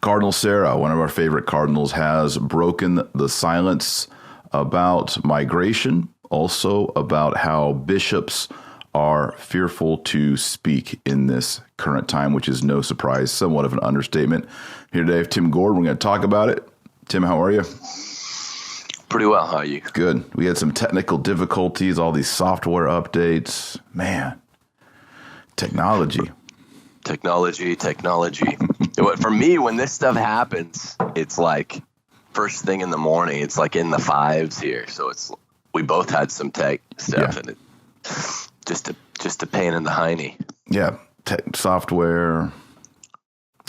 Cardinal Sarah, one of our favorite cardinals, has broken the silence about migration, also about how bishops are fearful to speak in this current time, which is no surprise, somewhat of an understatement. Here today with Tim Gordon, we're going to talk about it. Tim, how are you? Pretty well. How are you? Good. We had some technical difficulties, all these software updates. Man, technology. For me, when this stuff happens, it's like first thing in the morning. It's like in the fives here. So we both had some tech stuff, and it's just a pain in the hiney. Yeah, software,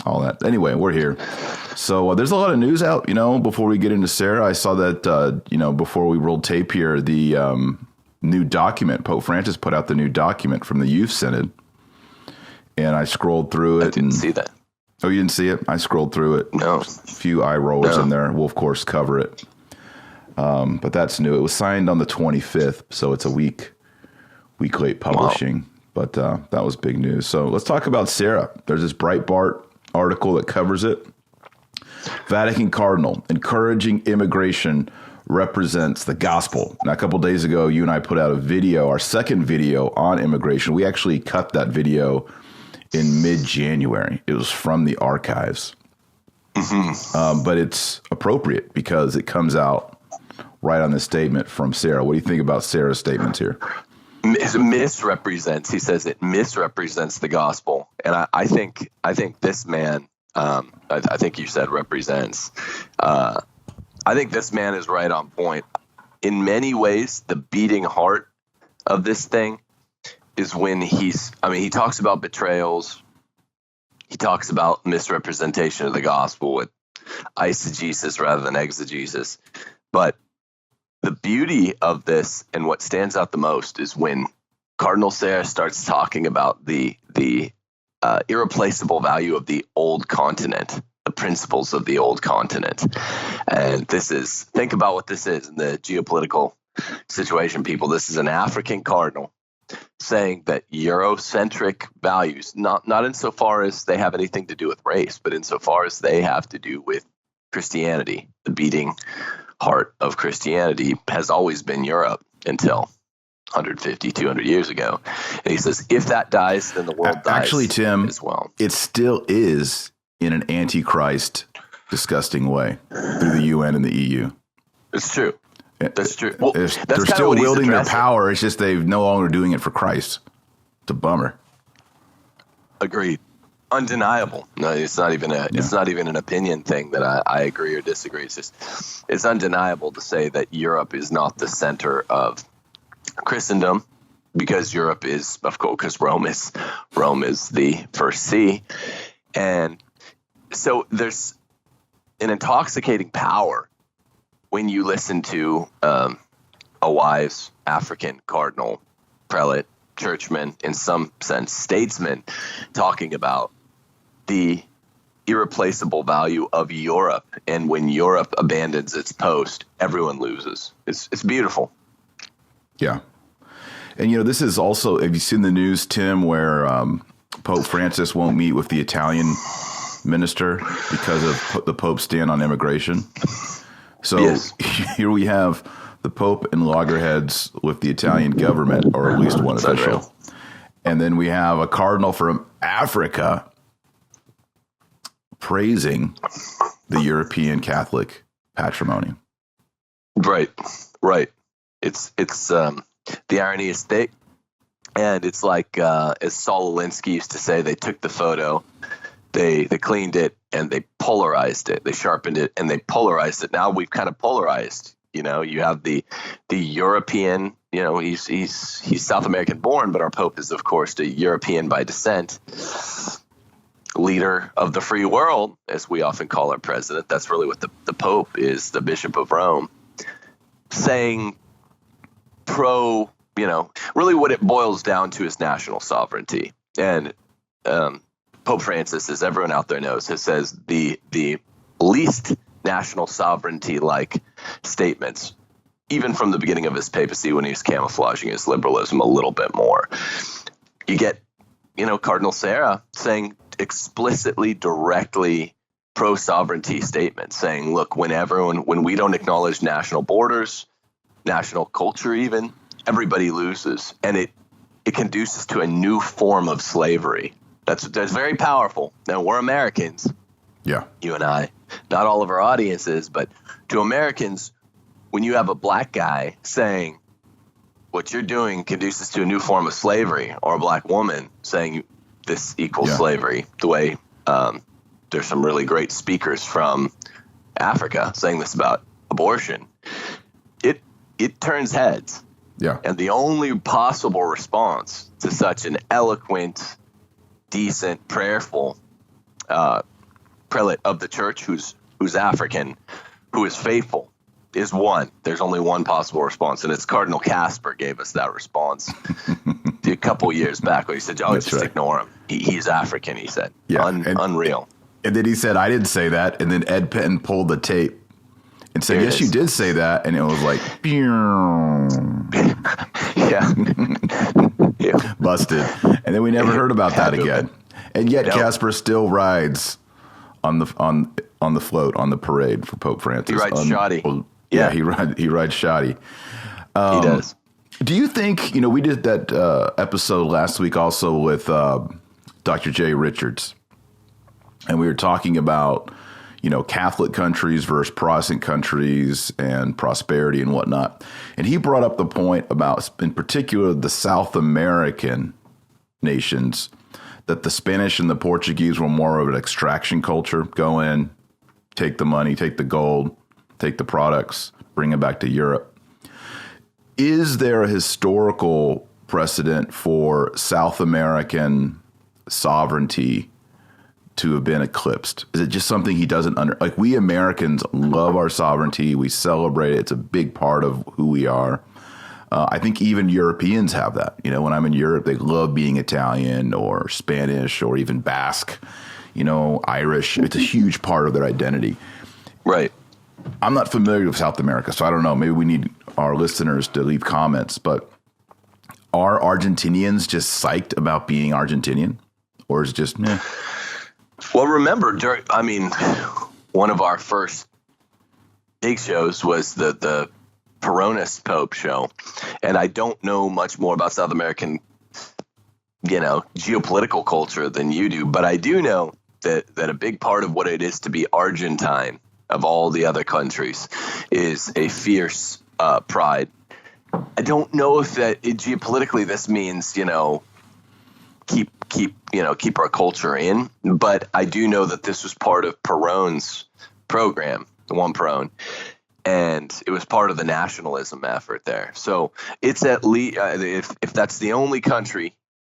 all that. Anyway, we're here. So there's a lot of news out. Before we get into Sarah, I saw that before we rolled tape here, the new document, Pope Francis put out the new document from the Youth Synod. And I scrolled through it. I didn't see that. Oh, you didn't see it? I scrolled through it. No. A few eye rollers in there. We'll, of course, cover it. But that's new. It was signed on the 25th, so it's a week late publishing. Wow. But that was big news. So let's talk about Sarah. There's this Breitbart article that covers it. Vatican Cardinal, encouraging immigration represents the gospel. Now, a couple of days ago, you and I put out a video, our second video on immigration. We actually cut that video in mid-January. It was from the archives. Mm-hmm. But it's appropriate because it comes out right on the statement from Sarah. What do you think about Sarah's statements here? Misrepresents. He says it misrepresents the gospel. And I think this man, I think you said represents. I think this man is right on point. In many ways, the beating heart of this thing is when he talks about betrayals. He talks about misrepresentation of the gospel with eisegesis rather than exegesis. But the beauty of this and what stands out the most is when Cardinal Sarah starts talking about the irreplaceable value of the old continent, the principles of the old continent. And think about what this is in the geopolitical situation, people. This is an African cardinal saying that Eurocentric values, not insofar as they have anything to do with race, but insofar as they have to do with Christianity, the beating heart of Christianity has always been Europe until 150, 200 years ago. And he says, if that dies, then the world dies. Actually, Tim, as well. It still is in an antichrist, disgusting way through the UN and the EU. It's true. That's true. Well, they're still wielding their power. It's just they're no longer doing it for Christ. It's a bummer. Agreed. Undeniable. No, it's not even an opinion thing that I agree or disagree. It's undeniable to say that Europe is not the center of Christendom, because Europe is, of course, because Rome is the first see, and so there's an intoxicating power when you listen to a wise African cardinal, prelate, churchman, in some sense statesman, talking about the irreplaceable value of Europe. And when Europe abandons its post, everyone loses. It's beautiful. Yeah. And, this is also, have you seen the news, Tim, where Pope Francis won't meet with the Italian minister because of the Pope's stand on immigration? So yes. Here we have the Pope and loggerheads with the Italian government, or at least one official. Unreal. And then we have a cardinal from Africa praising the European Catholic patrimony. Right. It's the irony is thick, and it's like as Saul Alinsky used to say, they took the photo, they cleaned it, and they polarized it. They sharpened it and they polarized it. Now we've kind of polarized. You have the European. He's South American born, but our Pope is, of course, the European by descent, leader of the free world, as we often call our president. That's really what the Pope is, the Bishop of Rome, saying really what it boils down to is national sovereignty. And Pope Francis, as everyone out there knows, says the least national sovereignty-like statements, even from the beginning of his papacy when he was camouflaging his liberalism a little bit more. You get, Cardinal Sarah saying explicitly, directly, pro-sovereignty statement saying, look, when we don't acknowledge national borders, national culture even, everybody loses. And it conduces to a new form of slavery. That's very powerful. Now, we're Americans. Yeah. You and I, not all of our audiences, but to Americans, when you have a black guy saying what you're doing conduces to a new form of slavery, or a black woman saying this equals slavery, the way there's some really great speakers from Africa saying this about abortion, it turns heads. Yeah. And the only possible response to such an eloquent, decent, prayerful prelate of the church who's African, who is faithful, is one. There's only one possible response, and it's Cardinal Kasper gave us that response a couple years back, where he said, ignore him. He's African, he said. Yeah. Unreal. And then he said, I didn't say that. And then Ed Penn pulled the tape and said, yes, you did say that. And it was like, yeah. Busted. And then we never heard about that again. And yet Kasper still rides on the float, on the parade for Pope Francis. He rides shoddy. Yeah, he rides shoddy. He does. Do you think, we did that episode last week also with Dr. Jay Richards, and we were talking about, Catholic countries versus Protestant countries and prosperity and whatnot. And he brought up the point about, in particular, the South American nations, that the Spanish and the Portuguese were more of an extraction culture. Go in, take the money, take the gold, take the products, bring it back to Europe. Is there a historical precedent for South American sovereignty to have been eclipsed? Is it just something he doesn't like? We Americans love our sovereignty. We celebrate it. It's a big part of who we are. I think even Europeans have that. When I'm in Europe, they love being Italian or Spanish or even Basque, Irish. It's a huge part of their identity. Right. I'm not familiar with South America, so I don't know. Maybe we need our listeners to leave comments, but are Argentinians just psyched about being Argentinian, or is it just, meh? Well, remember, one of our first big shows was the Peronist Pope show, and I don't know much more about South American, geopolitical culture than you do, but I do know that a big part of what it is to be Argentine of all the other countries is a fierce pride. I don't know if that geopolitically this means, keep our culture in, but I do know that this was part of Perón's program, the one Perón, and it was part of the nationalism effort there. So it's at least, if that's the only country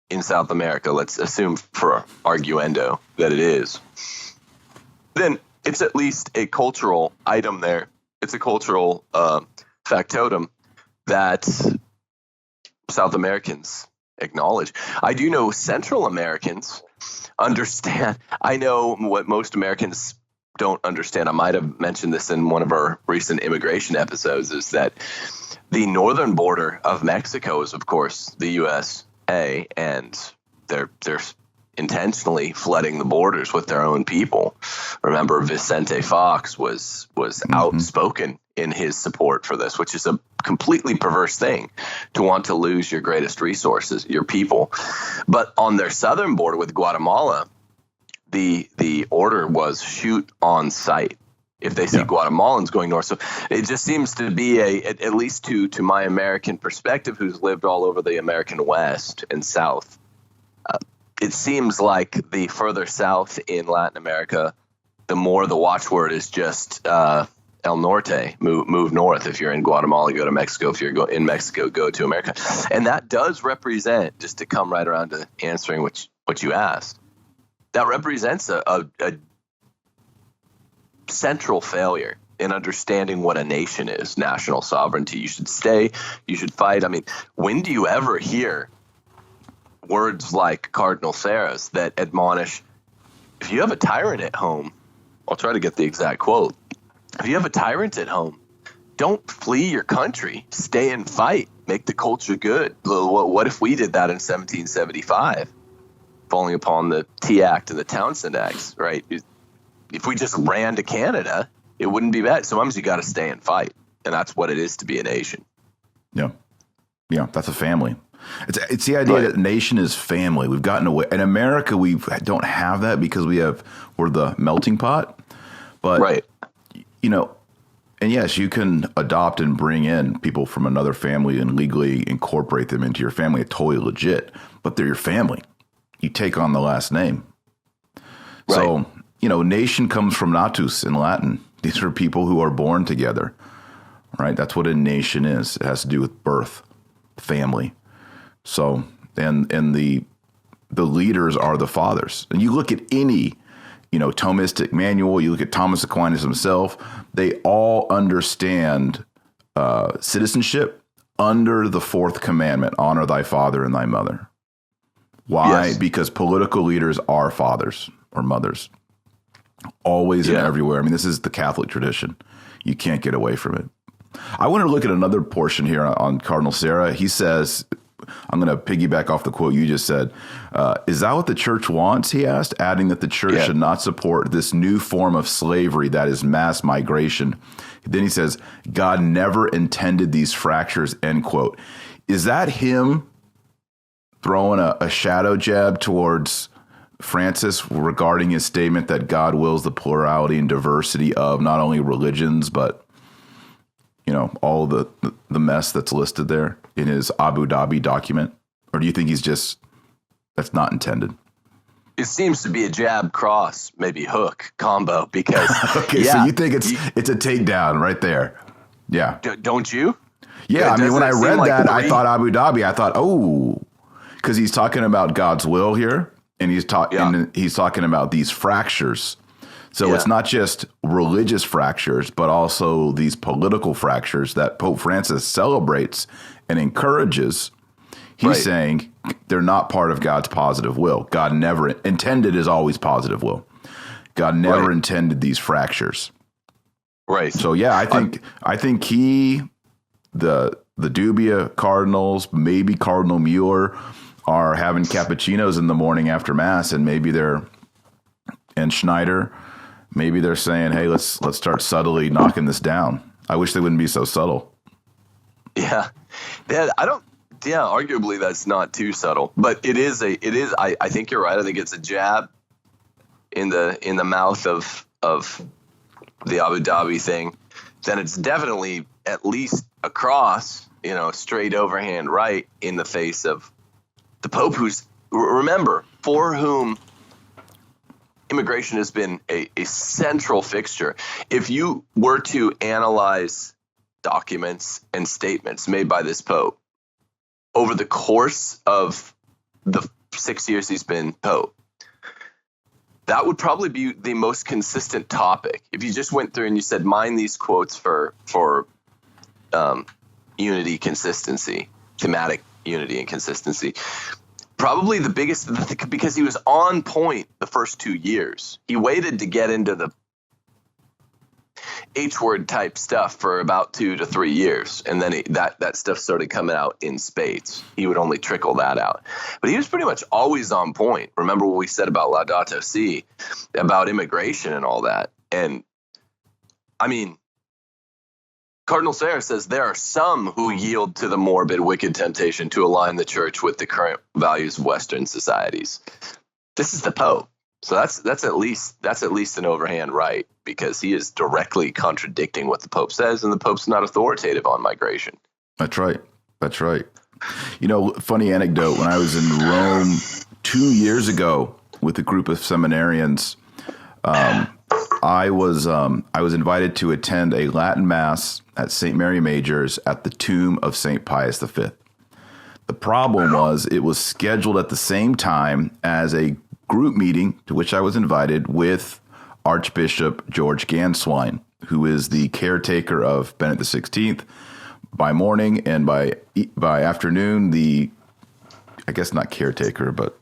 in South America, let's assume for arguendo that it is, then it's at least a cultural item there. It's a cultural factotum that South Americans acknowledge. I do know Central Americans understand. I know what most Americans don't understand. I might have mentioned this in one of our recent immigration episodes, is that the northern border of Mexico is, of course, the USA, and they're intentionally flooding the borders with their own people. Remember, Vicente Fox was outspoken in his support for this, which is a completely perverse thing, to want to lose your greatest resources, your people. But on their southern border with Guatemala, the order was shoot on sight if they see Guatemalans going north. So it just seems to be at least to my American perspective, who's lived all over the American West and South, it seems like the further south in Latin America, the more the watchword is just El Norte, move north. If you're in Guatemala, go to Mexico. If you're in Mexico, go to America. And that does represent, just to come right around to answering what you asked, that represents a central failure in understanding what a nation is, national sovereignty. You should stay, you should fight. I mean, when do you ever hear words like Cardinal Sarah's that admonish, if you have a tyrant at home, I'll try to get the exact quote, if you have a tyrant at home, don't flee your country, stay and fight, make the culture good. What if we did that in 1775, falling upon the Tea Act and the Townsend Acts, right? if we just ran to Canada, it wouldn't be bad. Sometimes you got to stay and fight, and that's what it is to be a nation. Yeah, yeah, that's a family. It's the idea that nation is family. We've gotten away in America. We don't have that because we're the melting pot. But and yes, you can adopt and bring in people from another family and legally incorporate them into your family. It's totally legit, but they're your family. You take on the last name. Right. So, nation comes from natus in Latin. These are people who are born together, right? That's what a nation is. It has to do with birth, family. So, and the leaders are the fathers. And you look at any Thomistic manual, you look at Thomas Aquinas himself, they all understand citizenship under the fourth commandment, honor thy father and thy mother. Why? Yes. Because political leaders are fathers or mothers. Always and everywhere. I mean, this is the Catholic tradition. You can't get away from it. I want to look at another portion here on Cardinal Sarah. He says, I'm going to piggyback off the quote you just said. Is that what the church wants? He asked, adding that the church should not support this new form of slavery that is mass migration. Then he says, God never intended these fractures, end quote. Is that him throwing a shadow jab towards Francis regarding his statement that God wills the plurality and diversity of not only religions, but all the mess that's listed there in his Abu Dhabi document? Or do you think that's not intended? It seems to be a jab, cross, maybe hook combo because. Okay, so you think it's a takedown right there? Yeah. Don't you? Yeah, I mean, when I read that, I thought Abu Dhabi. I thought, because he's talking about God's will here, and he's talking about these fractures. So it's not just religious fractures, but also these political fractures that Pope Francis celebrates and encourages. He's saying they're not part of God's positive will. God never intended is always positive will. God never intended these fractures. Right. So I think the Dubia Cardinals, maybe Cardinal Mueller, are having cappuccinos in the morning after Mass, and and Schneider. Maybe they're saying, "Hey, let's start subtly knocking this down." I wish they wouldn't be so subtle. Yeah, arguably that's not too subtle, but it is. I think you're right. I think it's a jab in the mouth of the Abu Dhabi thing. Then it's definitely at least a cross, straight overhand right in the face of the Pope, who's, remember, for whom immigration has been a central fixture. If you were to analyze documents and statements made by this Pope over the course of the 6 years he's been Pope, that would probably be the most consistent topic. If you just went through and you said, mine these quotes for unity, consistency, thematic unity and consistency, probably the biggest, because he was on point the first 2 years. He waited to get into the H-word type stuff for about 2 to 3 years. And then that stuff started coming out in spades. He would only trickle that out. But he was pretty much always on point. Remember what we said about Laudato Si, about immigration and all that. And I mean, Cardinal Sarah says there are some who yield to the morbid, wicked temptation to align the church with the current values of Western societies. This is the Pope. So that's at least an overhand right, because he is directly contradicting what the Pope says, and the Pope's not authoritative on migration. That's right. Funny anecdote, when I was in Rome 2 years ago with a group of seminarians, I was invited to attend a Latin Mass at St. Mary Major's at the tomb of St. Pius V. The problem was it was scheduled at the same time as a group meeting to which I was invited with Archbishop George Ganswein, who is the caretaker of Benedict XVI by morning, and by afternoon, I guess not caretaker, but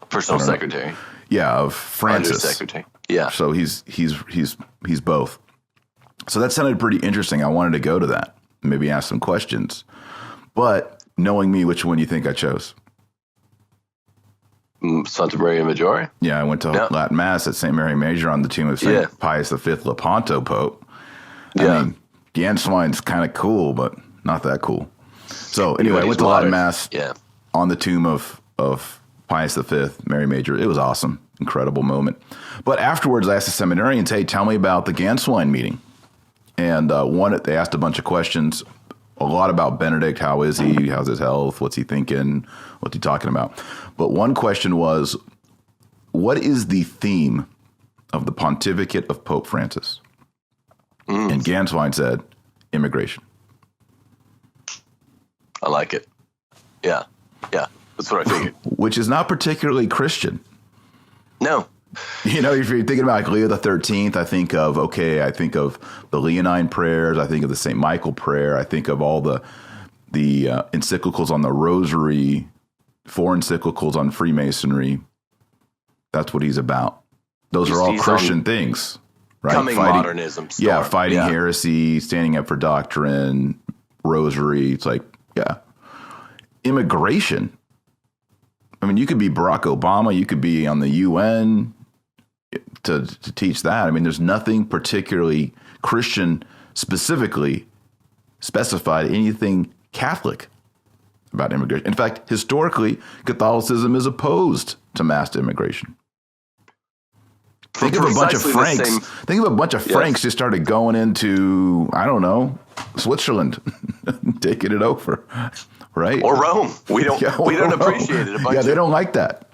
personal secretary. Yeah, of Francis. Secretary. Yeah. So he's both. So that sounded pretty interesting. I wanted to go to that, maybe ask some questions. But knowing me, which one do you think I chose? Santa Maria Maggiore? Yeah, I went to Latin Mass at St. Mary Major on the tomb of St. Pius V Lepanto Pope. I mean, Ganswine's kind of cool, but not that cool. So anyway, I went to Latin Mass on the tomb of Pius V, Mary Major. It was awesome. Incredible moment. But afterwards, I asked the seminarians, hey, tell me about the Ganswine meeting. And they asked a bunch of questions, a lot about Benedict. How is he? How's his health? What's he thinking? What's he talking about? But one question was, what is the theme of the pontificate of Pope Francis? And Ganswine said, immigration. I like it. Yeah. That's what I figured. Which is not particularly Christian. No. You know, if you're thinking about like Leo the 13th, I think of the Leonine prayers. I think of the St. Michael prayer. I think of all the encyclicals on the Rosary, 4 encyclicals on Freemasonry. That's what he's about. Those are all Christian things, right? Coming modernism. Fighting heresy, standing up for doctrine, Rosary. It's like, immigration. I mean, you could be Barack Obama. You could be on the UN to teach that. I mean, there's nothing particularly Christian specifically specified, anything Catholic about immigration. In fact, historically, Catholicism is opposed to mass immigration. Think of a bunch of Franks. Think of a bunch of Franks who started going into, I don't know, Switzerland, taking it over, right? Or Rome. We don't appreciate it. They don't like that.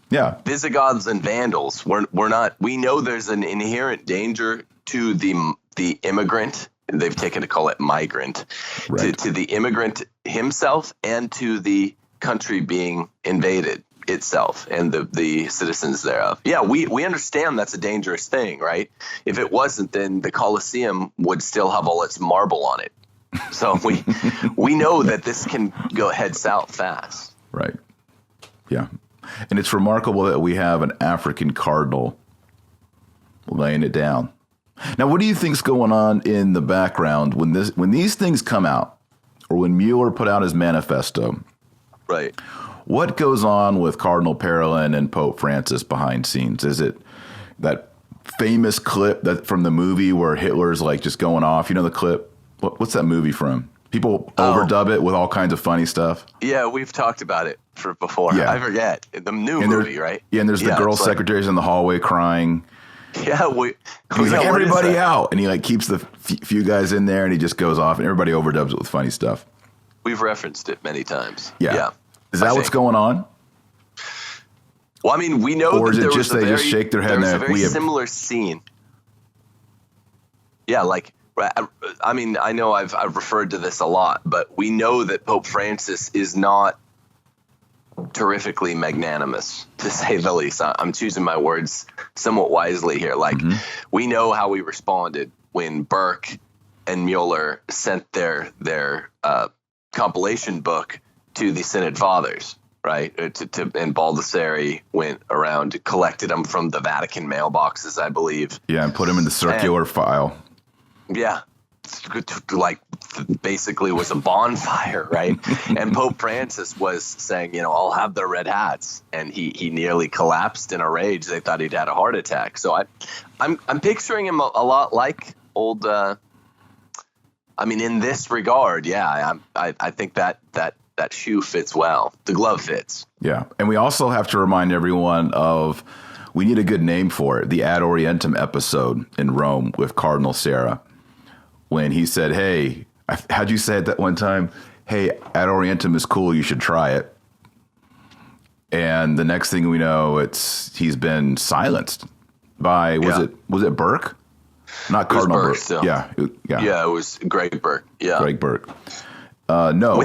Yeah. Visigoths and Vandals. We know there's an inherent danger to the immigrant. They've taken to call it migrant, right. to the immigrant himself and to the country being invaded itself and the citizens thereof. Yeah, we understand that's a dangerous thing, right? If it wasn't, then the Colosseum would still have all its marble on it. So we know that this can head south fast. Right. Yeah. And it's remarkable that we have an African cardinal laying it down. Now, what do you think's going on in the background when these things come out, or when Mueller put out his manifesto? Right. What goes on with Cardinal Parolin and Pope Francis behind scenes? Is it that famous clip that from the movie where Hitler's like just going off? You know the clip? What's that movie from? People overdub it with all kinds of funny stuff. Yeah, we've talked about it before. Yeah. I forget. The new movie, right? Yeah, and there's the girl secretaries in the hallway crying. Yeah, he's like, everybody out. And he like keeps the few guys in there and he just goes off and everybody overdubs it with funny stuff. We've referenced it many times. Yeah. Is that what's going on? Well, I mean, we know or is it just they just shake their head and there's a very similar scene. Yeah, like, I mean, I know I've referred to this a lot, but we know that Pope Francis is not terrifically magnanimous, to say the least. I'm choosing my words somewhat wisely here. Like, we know how he responded when Burke and Mueller sent their compilation book to the Synod Fathers, right? And Baldessari went around, collected them from the Vatican mailboxes, I believe. Yeah, and put them in the circular file. Yeah. Like basically was a bonfire, right? And Pope Francis was saying, I'll have the red hats, and he nearly collapsed in a rage. They thought he'd had a heart attack. So I'm picturing him a lot like old. I mean, in this regard, I think that shoe fits well. The glove fits. Yeah, and we also have to remind everyone of we need a good name for it. The Ad Orientem episode in Rome with Cardinal Sarah. When he said, hey, how'd you say it that one time? Hey, Ad Orientem is cool. You should try it. And the next thing we know, he's been silenced by, was it Burke? Not Cardinal Burke. Still. Yeah. Yeah, it was Greg Burke. Yeah. Greg Burke. No.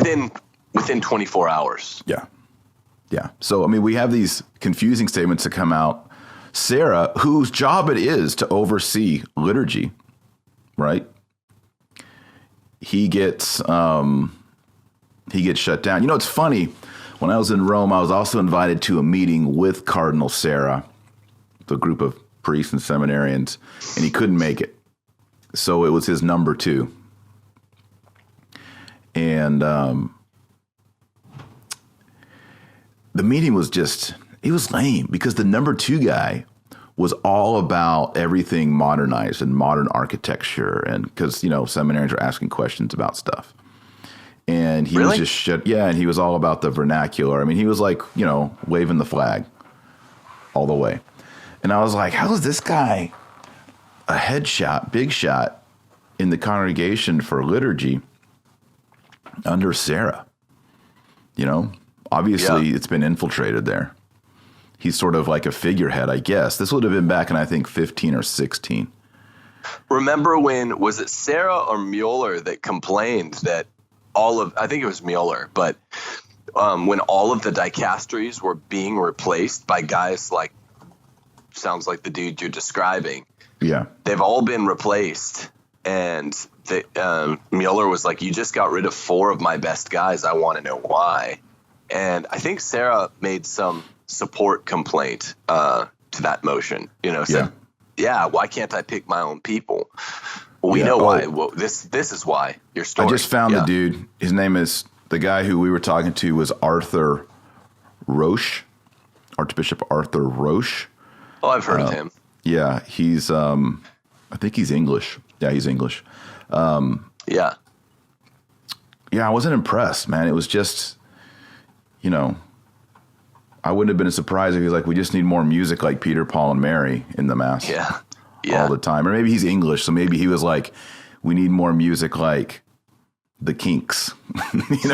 Within 24 hours. Yeah. Yeah. So, I mean, we have these confusing statements that come out. Sarah, whose job it is to oversee liturgy, right? He gets shut down. It's funny. When I was in Rome, I was also invited to a meeting with Cardinal Sarah, the group of priests and seminarians, and he couldn't make it. So it was his number 2. And the meeting was just, It was lame because the number 2 guy was all about everything modernized and modern architecture, and because seminarians are asking questions about stuff, and he was just and he was all about the vernacular. I mean, he was like waving the flag all the way, and I was like, how is this guy a headshot, big shot in the congregation for liturgy under Sarah? Obviously it's been infiltrated there. He's sort of like a figurehead, I guess. This would have been back in, I think, 15 or 16. Remember when, was it Sarah or Mueller that complained that I think it was Mueller, but when all of the dicasteries were being replaced by guys like, sounds like the dude you're describing. Yeah. They've all been replaced. And Mueller was like, you just got rid of 4 of my best guys. I want to know why. And I think Sarah made some support complaint to that motion, said, why can't I pick my own people? Well, we know why. Well, this is why. Your story. I just found the dude. His name is, the guy who we were talking to was Arthur Roche, Archbishop Arthur Roche. Oh, I've heard of him. Yeah, he's, I think he's English. Yeah, he's English. Yeah, I wasn't impressed, man. It was just, I wouldn't have been surprised if he was like, we just need more music like Peter, Paul, and Mary in the Mass all the time. Or maybe he's English, so maybe he was like, we need more music like the Kinks,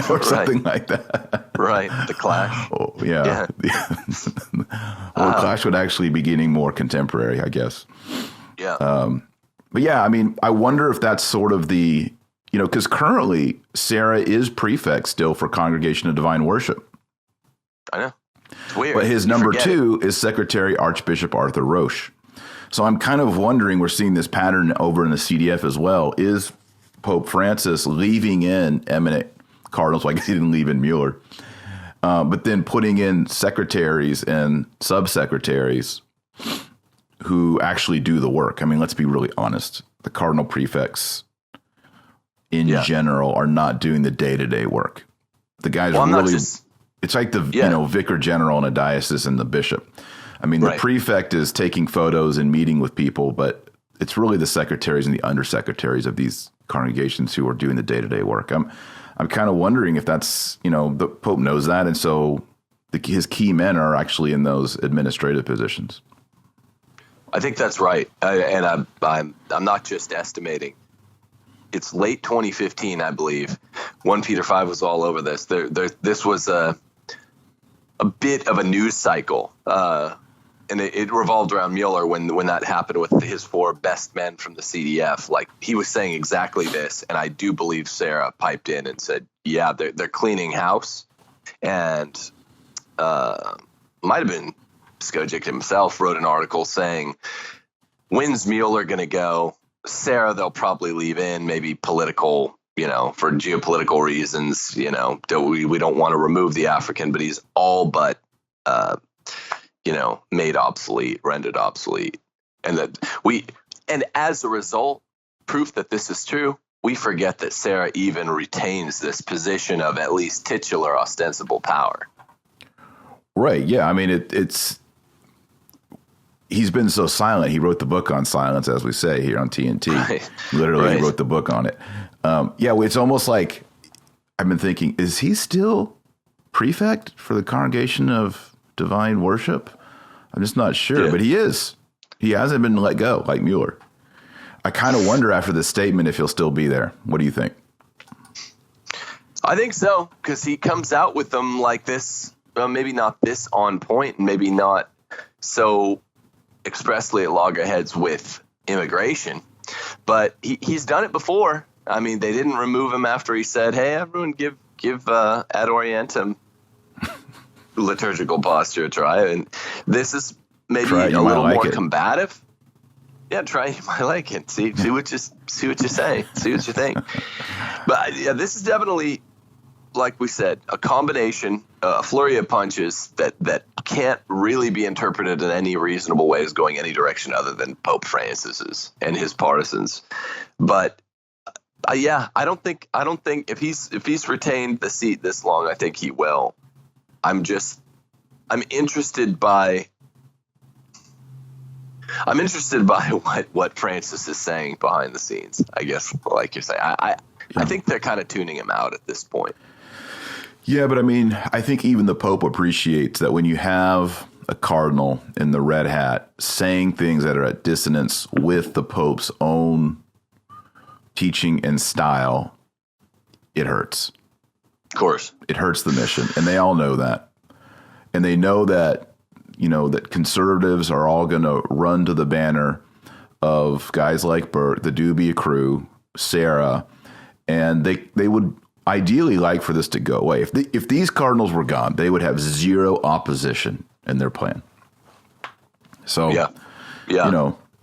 or something like that. Right, the Clash. Oh, yeah. Well, Clash would actually be getting more contemporary, I guess. Yeah. But yeah, I mean, I wonder if that's sort of the, because currently Sarah is prefect still for Congregation of Divine Worship. I know. It's weird. But his number 2 is Secretary Archbishop Arthur Roche. So I'm kind of wondering, we're seeing this pattern over in the CDF as well. Is Pope Francis leaving in eminent cardinals, like he didn't leave in Mueller, but then putting in secretaries and subsecretaries who actually do the work? I mean, let's be really honest. The cardinal prefects in general are not doing the day-to-day work. The guys really... It's like the vicar general in a diocese and the bishop. I mean, the prefect is taking photos and meeting with people, but it's really the secretaries and the undersecretaries of these congregations who are doing the day-to-day work. I'm kind of wondering if that's, the Pope knows that, and so his key men are actually in those administrative positions. I think that's right, and I'm not just estimating. It's late 2015, I believe. 1 Peter 5 was all over this. This was a bit of a news cycle, and it revolved around Mueller when that happened with his 4 best men from the CDF. Like, he was saying exactly this, and I do believe Sarah piped in and said, "Yeah, they're cleaning house," and might have been Skojic himself wrote an article saying, "When's Mueller going to go? Sarah, they'll probably leave in, maybe political." For geopolitical reasons, we don't want to remove the African, but he's all but, made obsolete, rendered obsolete. And as a result, proof that this is true, we forget that Sarah even retains this position of at least titular ostensible power. Right. Yeah. I mean, he's been so silent. He wrote the book on silence, as we say here on TNT. Right. Literally, he wrote the book on it. It's almost like I've been thinking, is he still prefect for the Congregation of Divine Worship? I'm just not sure, but he is. He hasn't been let go like Mueller. I kind of wonder after this statement if he'll still be there. What do you think? I think so, because he comes out with them like this, maybe not this on point, and maybe not so expressly at loggerheads with immigration, but he's done it before. I mean, they didn't remove him after he said, "Hey, everyone, give ad orientem liturgical posture a try." And this is maybe a little more combative. Yeah, try. You might like it. See what you say. See what you think. But this is definitely, like we said, a combination, a flurry of punches that can't really be interpreted in any reasonable way as going any direction other than Pope Francis's and his partisans. But I don't think if he's retained the seat this long, I think he will. I'm just I'm interested by what Francis is saying behind the scenes. I guess, like you're saying, I think they're kind of tuning him out at this point. Yeah, but I mean, I think even the Pope appreciates that when you have a cardinal in the red hat saying things that are at dissonance with the Pope's own teaching and style, it hurts. Of course. It hurts the mission, and they all know that. And they know that, that conservatives are all going to run to the banner of guys like Bert, the Dubia crew, Sarah, and they would ideally like for this to go away. If these cardinals were gone, they would have zero opposition in their plan. So,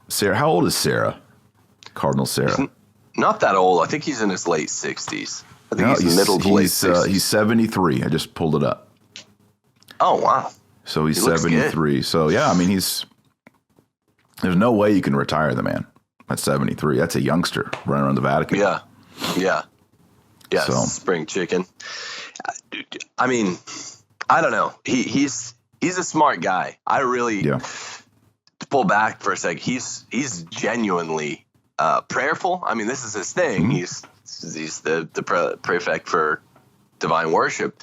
Sarah, how old is Sarah? Cardinal Sarah? He's not that old. I think he's in his late 60s. I think he's middle to late 60s. He's 73. I just pulled it up. Oh, wow. So he's 73. So, yeah, I mean, there's no way you can retire the man at 73. That's a youngster running around the Vatican. Yeah, so. Spring chicken. I mean, I don't know. He's a smart guy. I really, to pull back for a sec, he's genuinely prayerful. I mean, this is his thing. Mm-hmm. He's the prefect for divine worship,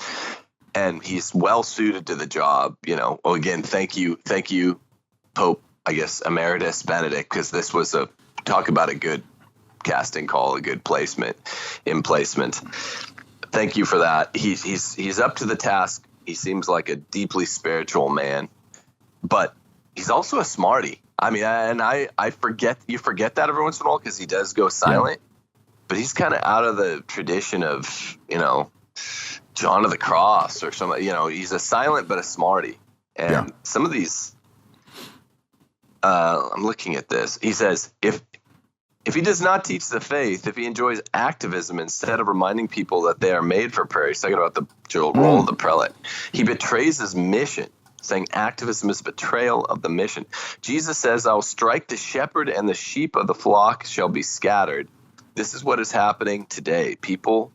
and he's well suited to the job. Well, again, thank you, Pope, I guess, Emeritus Benedict, because this was talk about a good casting call, a good placement. Thank you for that. He's up to the task. He seems like a deeply spiritual man, but he's also a smarty. I mean, and I forget that every once in a while because he does go silent, but he's kind of out of the tradition of, John of the Cross or something. He's a silent but a smarty. And some of these, I'm looking at this. He says, if he does not teach the faith, if he enjoys activism instead of reminding people that they are made for prayer, he's talking about the role of the prelate, he betrays his mission, saying activism is betrayal of the mission. Jesus says, I'll strike the shepherd and the sheep of the flock shall be scattered. This is what is happening today. People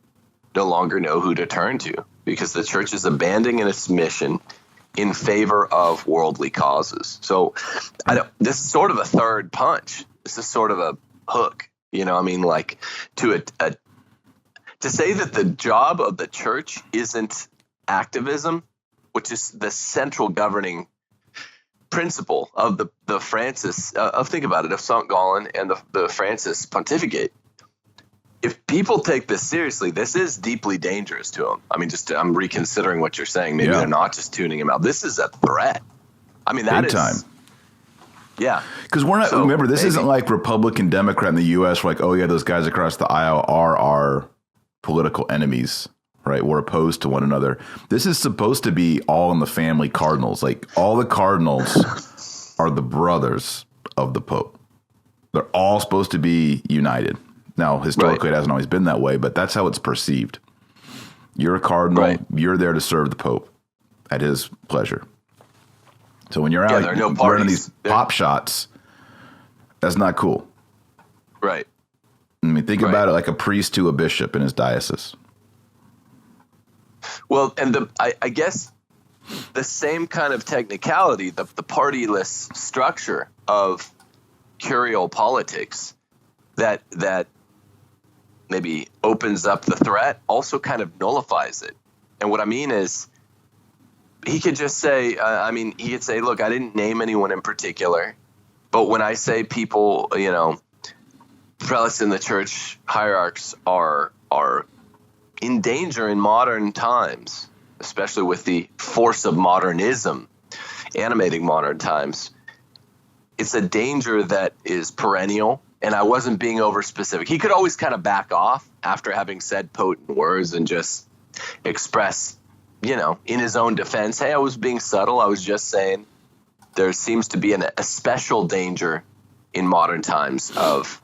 no longer know who to turn to because the church is abandoning its mission in favor of worldly causes. So this is sort of a third punch. This is sort of a hook, like to say that the job of the church isn't activism, which is the central governing principle of the Francis, think about it, of St. Gallen and the Francis pontificate. If people take this seriously, this is deeply dangerous to them. I mean, I'm reconsidering what you're saying. Maybe they're not just tuning him out. This is a threat. I mean, that big is time. Yeah. Because we're not, remember, this isn't like Republican, Democrat in the U.S. We're like, oh, yeah, those guys across the aisle are our political enemies, right? We're opposed to one another. This is supposed to be all in the family cardinals. Like, all the cardinals are the brothers of the Pope. They're all supposed to be united. Now, historically, it hasn't always been that way, but that's how it's perceived. You're a cardinal. You're there to serve the Pope at his pleasure. So when you're out running these pop shots, that's not cool. Right. I mean, think about it like a priest to a bishop in his diocese. Well, and I guess the same kind of technicality, the partyless structure of curial politics that maybe opens up the threat also kind of nullifies it. And what I mean is, he could just say, he could say, look, I didn't name anyone in particular, but when I say people, prelates in the church, hierarchs are in danger in modern times, especially with the force of modernism animating modern times. It's a danger that is perennial, and I wasn't being over specific. He could always kind of back off after having said potent words and just express, in his own defense, hey, I was being subtle. I was just saying there seems to be a special danger in modern times of,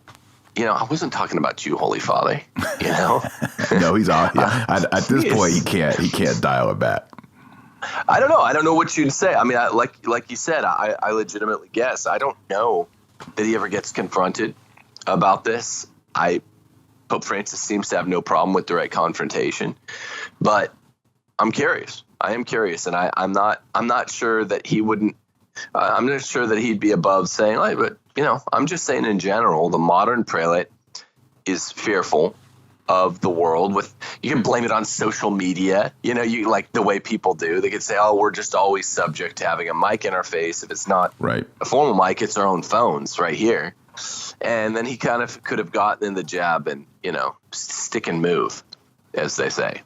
I wasn't talking about you, Holy Father, No, he's on. Yeah. At this point, he can't dial it back. I don't know. I don't know what you'd say. I mean, like you said, I legitimately guess. I don't know that he ever gets confronted about this. Pope Francis seems to have no problem with direct confrontation, but I'm curious. I am curious, and I'm not sure that he wouldn't. I'm not sure that he'd be above saying, like, but I'm just saying in general, the modern prelate is fearful of the world. You can blame it on social media. You like the way people do. They could say, "Oh, we're just always subject to having a mic in our face. If it's not a formal mic, it's our own phones right here." And then he kind of could have gotten in the jab and stick and move, as they say.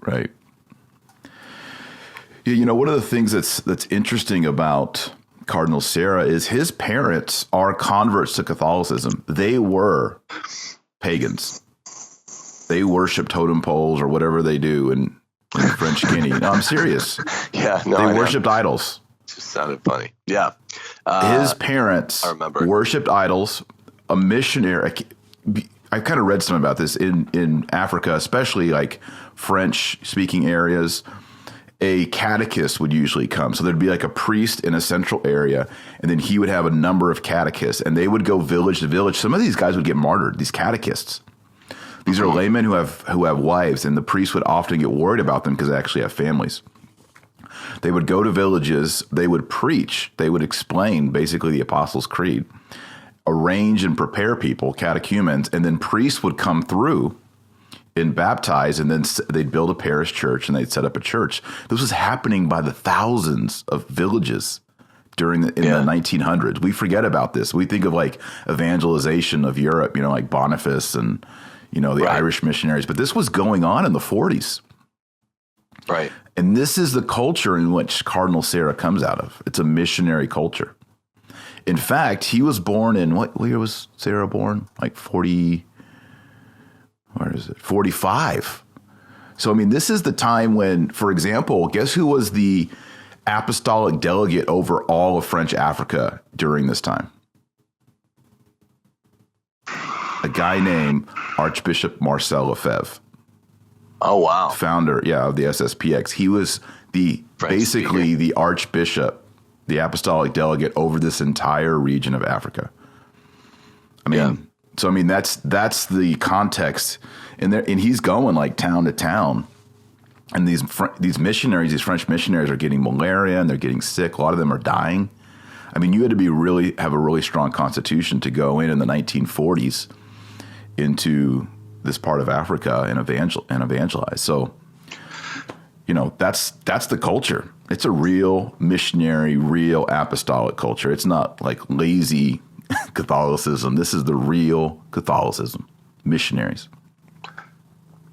Right. Yeah, one of the things that's interesting about Cardinal Sarah is his parents are converts to Catholicism. They were pagans. They worship totem poles or whatever they do in French Guinea. No, I'm serious. Yeah, no, they worshipped idols. Just sounded funny. Yeah. His parents worshipped idols. A missionary. I kind of read something about this in Africa, especially like French speaking areas. A catechist would usually come. So there'd be like a priest in a central area, and then he would have a number of catechists, and they would go village to village. Some of these guys would get martyred, these catechists. These are laymen who have wives, and the priest would often get worried about them because they actually have families. They would go to villages, they would preach, they would explain basically the Apostles' Creed, arrange and prepare people, catechumens, and then priests would come through and baptize, and then they'd build a parish church and they'd set up a church. This was happening by the thousands of villages in the 1900s. We forget about this. We think of like evangelization of Europe, like Boniface and the Irish missionaries, but this was going on in the 40s. Right. And this is the culture in which Cardinal Sarah comes out of. It's a missionary culture. In fact, he was born in, what year was Sarah born? Like 45. So, this is the time when, for example, guess who was the apostolic delegate over all of French Africa during this time? A guy named Archbishop Marcel Lefebvre. Oh, wow. Founder, of the SSPX. He was the archbishop, the apostolic delegate over this entire region of Africa. That's the context. And he's going like town to town. And these missionaries, these French missionaries are getting malaria and they're getting sick. A lot of them are dying. You had to have a really strong constitution to go in the 1940s into this part of Africa and evangelize. So, that's the culture. It's a real missionary, real apostolic culture. It's not like lazy Catholicism. This is the real Catholicism. Missionaries.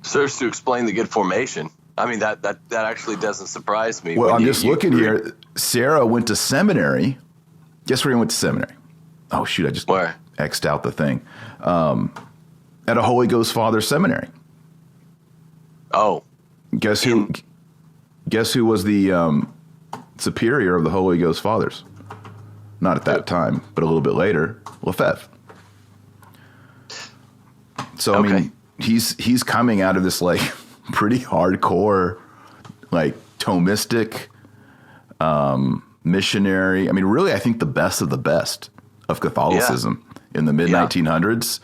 Serves to explain the good formation. That actually doesn't surprise me. Well, I'm just looking here. Sarah went to seminary. Guess where he went to seminary? Oh, shoot. I just X'd out the thing. At a Holy Ghost Father seminary. Oh. Guess who was the superior of the Holy Ghost Fathers? Not at that time, but a little bit later, Lefebvre. So, he's coming out of this like pretty hardcore, like Thomistic missionary. Really, I think the best of the best of Catholicism in the mid-1900s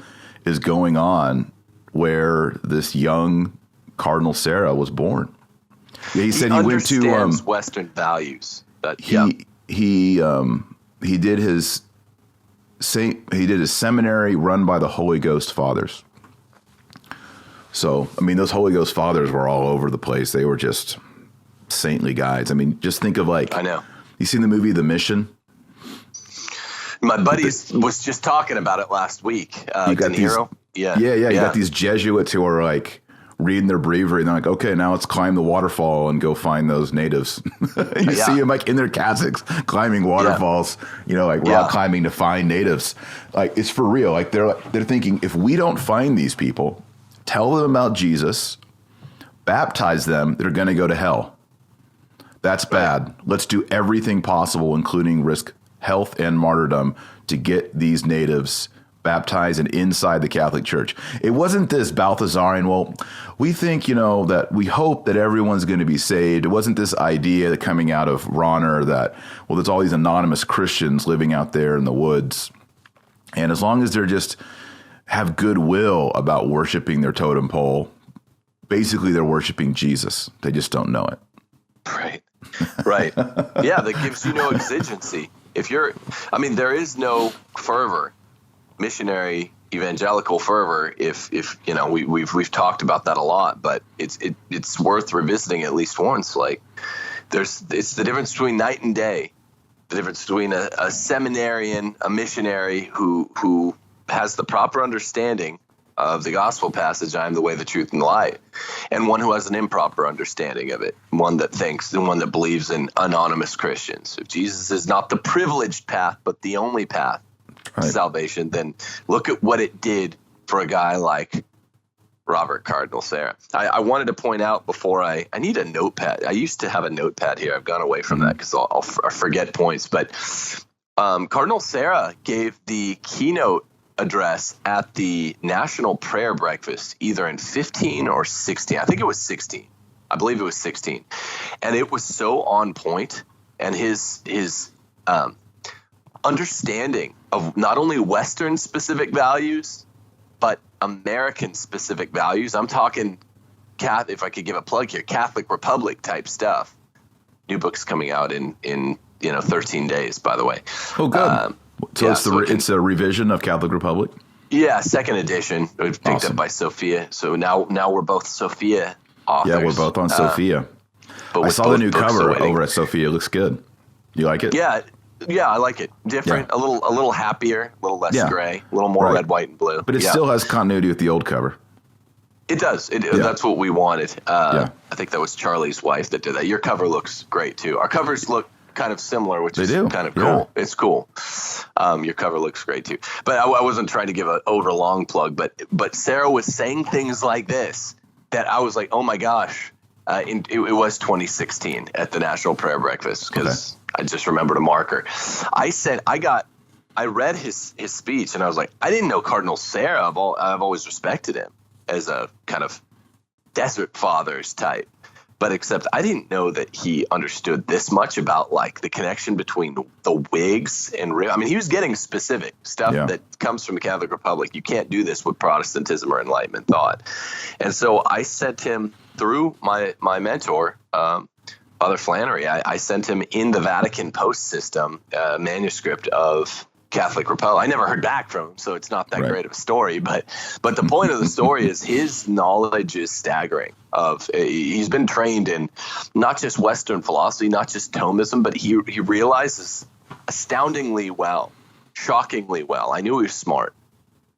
is going on where this young Cardinal Sarah was born. Yeah, he said he went to Western values. He did his seminary run by the Holy Ghost Fathers. So, those Holy Ghost Fathers were all over the place. They were just saintly guys. Just think of I know. You seen the movie The Mission? My buddy was just talking about it last week. You got you got these Jesuits who are like reading their breviary and they're like, okay, now let's climb the waterfall and go find those natives. You see them like in their cassocks climbing waterfalls, rock climbing to find natives. Like, it's for real. Like they're thinking, if we don't find these people, tell them about Jesus, baptize them, they're going to go to hell. That's bad. Let's do everything possible, including risk health and martyrdom, to get these natives baptized and inside the Catholic Church. It wasn't this Balthazarian, we think, that we hope that everyone's going to be saved. It wasn't this idea that coming out of Ronner that, there's all these anonymous Christians living out there in the woods. And as long as they're just have goodwill about worshiping their totem pole, basically they're worshiping Jesus. They just don't know it. Right. Yeah, that gives you no exigency. There is no fervor, missionary evangelical fervor. If we've talked about that a lot, but it's worth revisiting at least once. Like it's the difference between night and day. The difference between a seminarian, a missionary who has the proper understanding of the gospel passage, I am the way, the truth, and the light, and one who has an improper understanding of it, one that thinks and one that believes in anonymous Christians. If Jesus is not the privileged path, but the only path to salvation, then look at what it did for a guy like Robert Cardinal Sarah. I wanted to point out before I need a notepad. I used to have a notepad here. I've gone away from that because I'll forget points. But Cardinal Sarah gave the keynote address at the National Prayer Breakfast, either in 15 or 16. I think it was 16. I believe it was 16. And it was so on point, and his understanding of not only Western specific values, but American specific values. I'm talking, if I could give a plug here, Catholic Republic type stuff. New book's coming out in 13 days, by the way. Oh, good. It's a revision of Catholic Republic? Yeah, second edition. It was picked up by Sophia. So now we're both Sophia authors. Yeah, we're both on Sophia. I saw the new cover over at Sophia. It looks good. You like it? Yeah, I like it. Different, a little happier, a little less gray, a little more red, white, and blue. But it still has continuity with the old cover. It does. That's what we wanted. I think that was Charlie's wife that did that. Your cover looks great, too. Our covers look kind of similar, which is kind of cool. Yeah. It's cool. Your cover looks great too. But I wasn't trying to give an overlong plug, but Sarah was saying things like this that I was like, oh my gosh. It was 2016 at the National Prayer Breakfast, because I just remembered a marker. I read his speech, and I was like, I didn't know Cardinal Sarah. I've always respected him as a kind of desert fathers type. But except I didn't know that he understood this much about like the connection between the Whigs and he was getting specific stuff that comes from the Catholic Republic. You can't do this with Protestantism or Enlightenment thought. And so I sent him through my mentor, Father Flannery. I sent him in the Vatican Post system a manuscript of Catholic Republic. I never heard back from him, so it's not that great of a story. But the point of the story is his knowledge is staggering. He's been trained in not just Western philosophy, not just Thomism, but he realizes astoundingly well, shockingly well. I knew he was smart.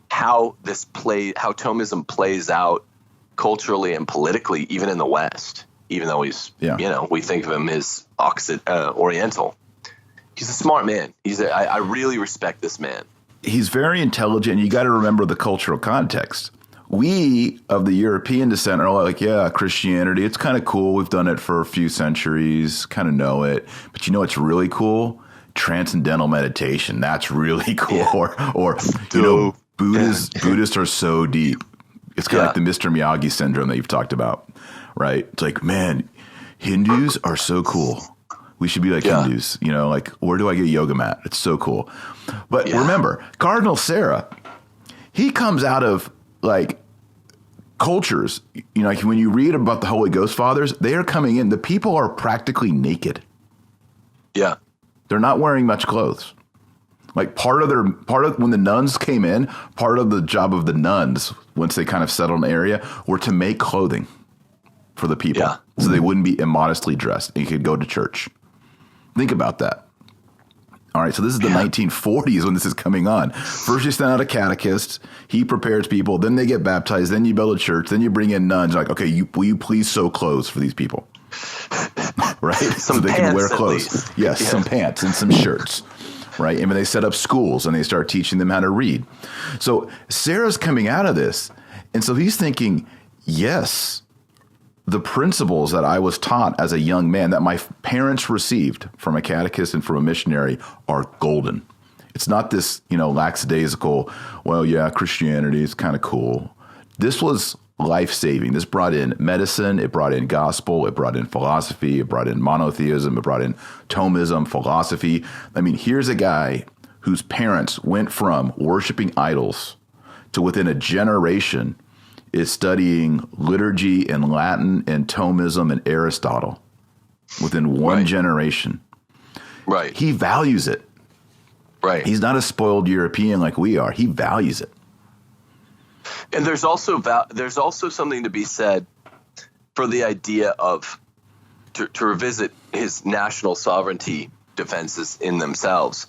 How Thomism plays out culturally and politically, even in the West, even though he's we think of him as Oriental. He's a smart man. I really respect this man. He's very intelligent. You got to remember the cultural context. We of the European descent are like, Christianity, it's kind of cool. We've done it for a few centuries, kind of know it. But you know what's really cool? Transcendental meditation. That's really cool. Yeah. Or Buddhists are so deep. It's kind of like the Mr. Miyagi syndrome that you've talked about, right? It's like, man, Hindus are so cool. We should be like Hindus, like, where do I get a yoga mat? It's so cool. But remember, Cardinal Sarah, he comes out of like cultures, like when you read about the Holy Ghost Fathers, they are coming in. The people are practically naked. Yeah. They're not wearing much clothes. Like part of when the nuns came in, part of the job of the nuns, once they kind of settled an area, were to make clothing for the people so they wouldn't be immodestly dressed and you could go to church. Think about that. All right, so this is the 1940s when this is coming on. First you send out a catechist, he prepares people, then they get baptized, then you build a church, then you bring in nuns. Like, okay, will you please sew clothes for these people? Right? So they can wear clothes. Yes, some pants and some shirts. Right? And they set up schools and they start teaching them how to read. So Sarah's coming out of this. And so he's thinking, yes, the principles that I was taught as a young man that my parents received from a catechist and from a missionary are golden. It's not this, lackadaisical, Christianity is kind of cool. This was life-saving. This brought in medicine, it brought in gospel, it brought in philosophy, it brought in monotheism, it brought in Thomism, philosophy. Here's a guy whose parents went from worshiping idols to within a generation is studying liturgy and Latin and Thomism and Aristotle. within one generation. Right. He values it. Right. He's not a spoiled European like we are. He values it. And there's also something to be said for the idea of to revisit his national sovereignty defenses in themselves.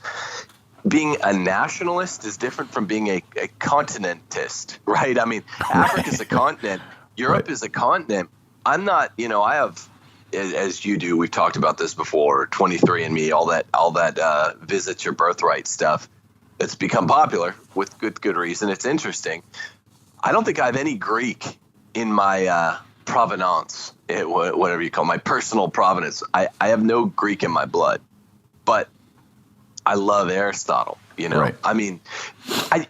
Being a nationalist is different from being a continentist, right? I mean, Africa's a continent. Europe is a continent. I'm not, I have, as you do, we've talked about this before, 23andMe, all that visit your birthright stuff. It's become popular with good reason. It's interesting. I don't think I have any Greek in my provenance, whatever you call my personal provenance. I have no Greek in my blood, but I love Aristotle. Right. I mean,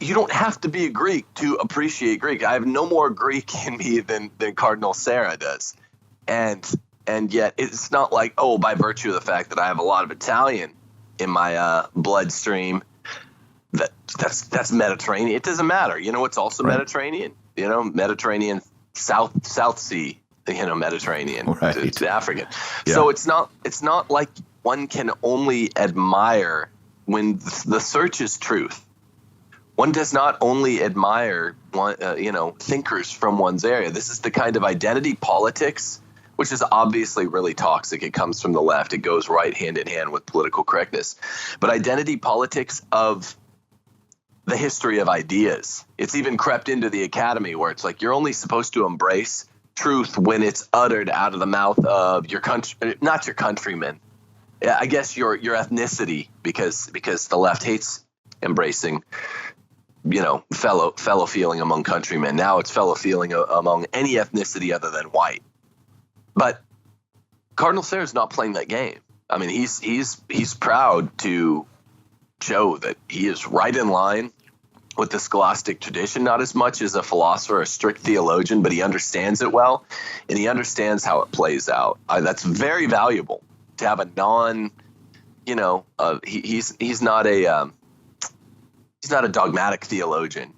you don't have to be a Greek to appreciate Greek. I have no more Greek in me than Cardinal Sarah does, and yet it's not like, oh, by virtue of the fact that I have a lot of Italian in my bloodstream, that's Mediterranean. It doesn't matter. It's also Mediterranean. Mediterranean, South Sea. Mediterranean. Right. It's African. Yeah. So it's not like one can only admire when the search is truth. One does not only admire thinkers from one's area. This is the kind of identity politics, which is obviously really toxic. It comes from the left. It goes right hand in hand with political correctness. But identity politics of the history of ideas. It's even crept into the academy where it's like you're only supposed to embrace truth when it's uttered out of the mouth of your country, not your countrymen. I guess your ethnicity, because the left hates embracing, fellow feeling among countrymen. Now it's fellow feeling among any ethnicity other than white. But Cardinal Sarah is not playing that game. I mean, he's proud to show that he is right in line with the scholastic tradition, not as much as a philosopher, a strict theologian, but he understands it well, and he understands how it plays out. That's very valuable to have a he's not a dogmatic theologian,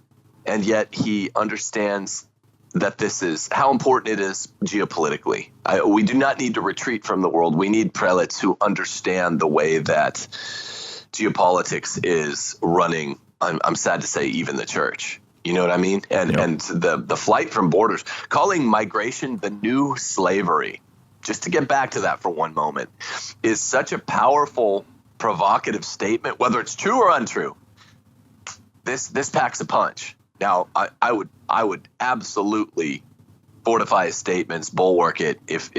and yet he understands that this is how important it is geopolitically. We do not need to retreat from the world. We need prelates who understand the way that geopolitics is running. I'm sad to say, even the church. You know what I mean? And the flight from borders, calling migration the new slavery, just to get back to that for one moment, is such a powerful, provocative statement, whether it's true or untrue. This packs a punch. Now, I would absolutely fortify his statements, bulwark it if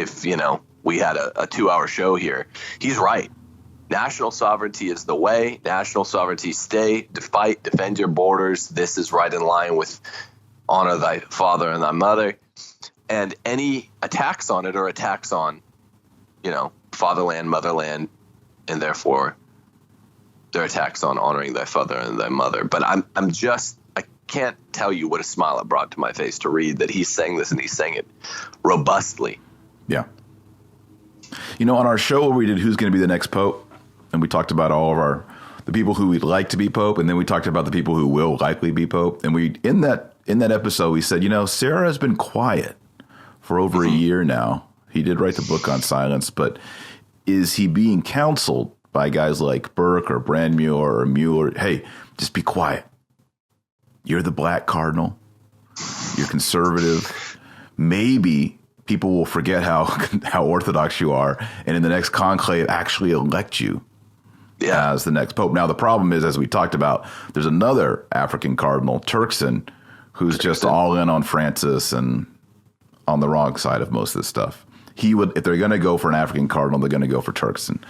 we had a 2-hour show here. He's right. National sovereignty is the way. National sovereignty, fight, defend your borders. This is right in line with honor thy father and thy mother. And any attacks on it are attacks on, fatherland, motherland, and therefore they're attacks on honoring thy father and thy mother. But I can't tell you what a smile it brought to my face to read that he's saying this, and he's saying it robustly. Yeah. On our show where we did Who's Going to Be the Next Pope, and we talked about all of the people who we'd like to be Pope, and then we talked about the people who will likely be Pope. And we in that episode we said, Sarah has been quiet for over a year now. He did write the book on silence, but is he being counseled by guys like Burke or Brandmuir or Mueller? Hey, just be quiet. You're the black cardinal. You're conservative. Maybe people will forget how orthodox you are, and in the next conclave actually elect you as the next pope. Now, the problem is, as we talked about, there's another African cardinal, Turkson, who's just all in on Francis and on the wrong side of most of this stuff. He would, if they're going to go for an African cardinal, they're going to go for Turkson.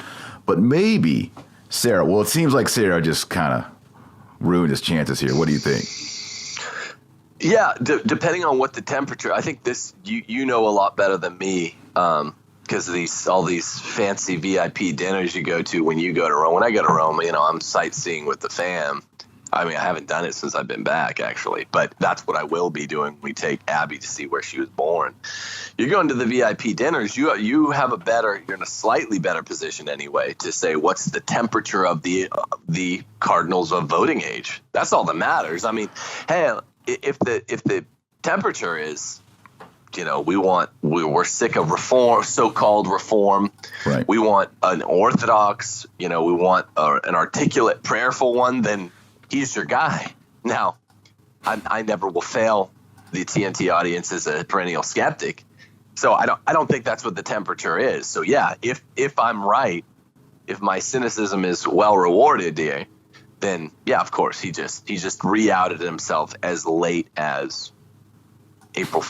But maybe Sarah, it seems like Sarah just kind of ruined his chances here. What do you think? Yeah, depending on what the temperature, I think this, you know a lot better than me, because of all these fancy VIP dinners you go to when you go to Rome. When I go to Rome, I'm sightseeing with the fam. I mean, I haven't done it since I've been back, actually, but that's what I will be doing when we take Abby to see where she was born. You're going to the VIP dinners, you're in a slightly better position anyway to say what's the temperature of the cardinals of voting age. That's all that matters. I mean, hey, if the temperature is we're sick of reform, so-called reform. Right. We want an orthodox, we want an articulate, prayerful one. Then he's your guy. Now, I never will fail the TNT audience as a perennial skeptic. So I don't think that's what the temperature is. So yeah, if I'm right, if my cynicism is well rewarded here, then yeah, of course he just re-outed himself as late as April,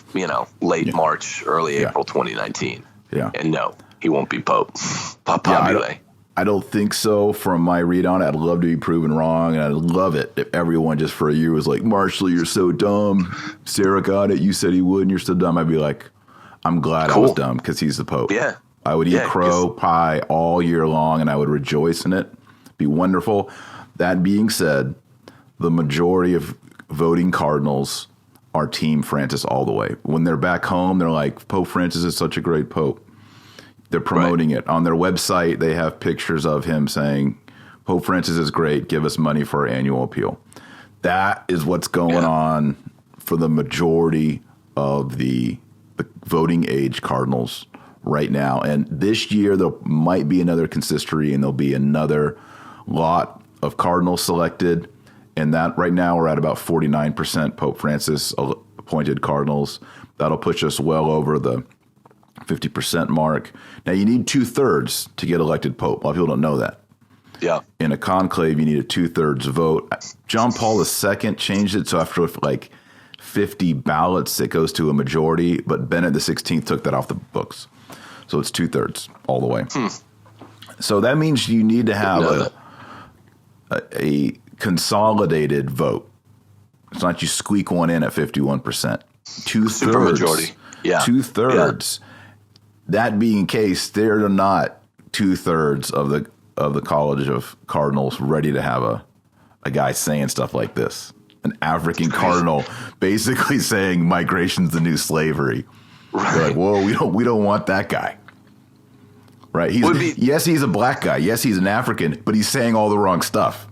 late March, early April 2019. Yeah. And no, he won't be Pope. Popule. I don't think so from my read on it. I'd love to be proven wrong, and I'd love it if everyone just for a year was like, Marshall, you're so dumb. Sarah got it. You said he would, and you're so dumb. I'd be like, I'm glad I was dumb because he's the Pope. Yeah. I would eat crow pie all year long, and I would rejoice in it. Be wonderful. That being said, the majority of voting cardinals are Team Francis all the way. When they're back home, they're like, Pope Francis is such a great Pope. They're promoting it. On their website, they have pictures of him saying, Pope Francis is great. Give us money for our annual appeal. That is what's going on for the majority of the voting age cardinals right now. And this year, there might be another consistory, and there'll be another lot of cardinals selected. And that right now, we're at about 49% Pope Francis appointed cardinals. That'll push us well over the 50% mark. Now, you need 2/3 to get elected Pope. A lot of people don't know that. Yeah. In a conclave, you need a 2/3 vote. John Paul II changed it, so after like 50 ballots, it goes to a majority, but Benedict XVI took that off the books. So it's 2/3 all the way. So that means you need to have a consolidated vote. It's not you squeak one in at 51%. 2/3. Supermajority. Yeah. 2/3. Yeah. That being the case, they're not 2/3 of the College of Cardinals ready to have a guy saying stuff like this. An African cardinal basically saying migration's the new slavery. Right. They're like, whoa, we don't want that guy. Right. Yes, he's a black guy. Yes, he's an African, but he's saying all the wrong stuff.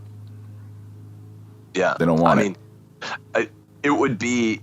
Yeah. They don't want it. It would be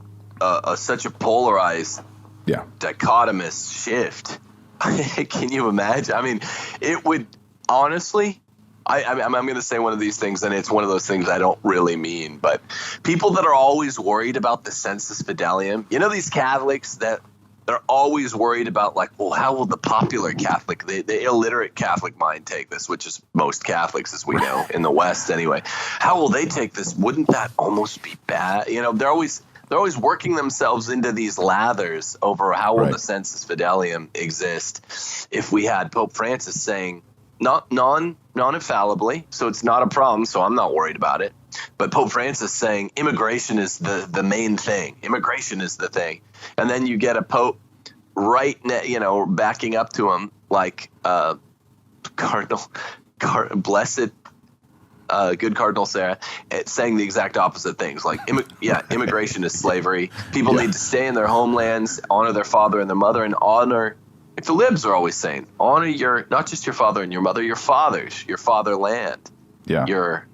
such a polarized, dichotomous shift. Can you imagine? I mean, it would honestly. I'm going to say one of these things, and it's one of those things I don't really mean. But people that are always worried about the sensus fidelium, these Catholics that they're always worried about, like, well, how will the popular Catholic, the illiterate Catholic mind take this, which is most Catholics, as we know, in the West anyway. How will they take this? Wouldn't that almost be bad? They're always working themselves into these lathers over how will the sensus fidelium exist if we had Pope Francis saying non-infallibly, so it's not a problem, so I'm not worried about it. But Pope Francis saying immigration is the main thing. Immigration is the thing. And then you get a Pope backing up to him like blessed good Cardinal Sarah, saying the exact opposite things. Like, immigration is slavery. People need to stay in their homelands, honor their father and their mother, and honor, like the libs are always saying, honor not just your father and your mother, your fatherland. Yeah. Your,